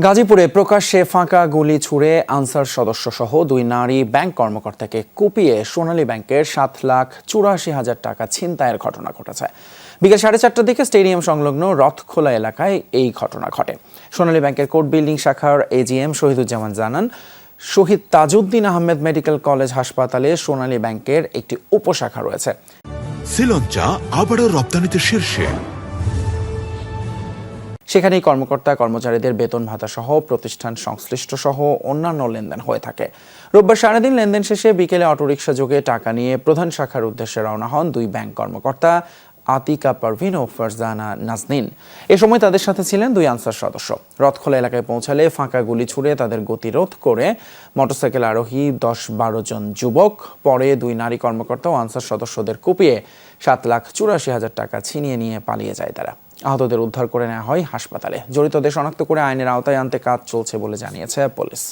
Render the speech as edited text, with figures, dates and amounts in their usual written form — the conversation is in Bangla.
গাজীপুরে প্রকাশ্যে ফাঁকা গুলি ছুড়ে আনসার সদস্যসহ দুই নারী ব্যাংক কর্মকর্তাকে কুপিয়ে সোনালী ব্যাংকের ৭,৮৪,০০০ টাকা ছিনতাইয়ের ঘটনা ঘটেছে। বিকেল 4:30টার দিকে স্টেডিয়াম সংলগ্ন রথখোলা এলাকায় এই ঘটনা ঘটে। সোনালী ব্যাংকের কোর্ট বিল্ডিং শাখার এজিএম শহীদুজ্জামান জানান, শহীদ তাজউদ্দিন আহমেদ মেডিকেল কলেজ হাসপাতালে সোনালী ব্যাংকের একটি উপশাখা রয়েছে। শ্রীলঙ্কা আবারও রপ্তানিতে শীর্ষে। সেখানেই কর্মকর্তা কর্মচারীদের বেতন ভাতা সহ প্রতিষ্ঠান সংশ্লিষ্ট সহ অন্যান্য লেনদেন হয়ে থাকে। রোববার সারাদিন লেনদেন শেষে বিকেলে অটোরিকশা যোগে টাকা নিয়ে প্রধান শাখার উদ্দেশ্যে রওনা হন দুই ব্যাংক কর্মকর্তা আতিকা পারভিন ও ফারজানা নাজনীন। এ সময় তাদের সাথে ছিলেন দুই আনসার সদস্য। রথখোলা এলাকায় পৌঁছালে ফাঁকা গুলি ছুড়ে তাদের গতিরোধ করে মোটরসাইকেল আরোহী 10-12 জন যুবক। পরে দুই নারী কর্মকর্তা ও আনসার সদস্যদের কুপিয়ে ৭,৮৪,০০০ টাকা ছিনিয়ে নিয়ে পালিয়ে যায় তারা। আহতদের উদ্ধার করে নেওয়া হয় হাসপাতালে। জড়িতদের শনাক্ত করে আইনের আওতায় আনতে কাজ চলছে বলে জানিয়েছে পুলিশ।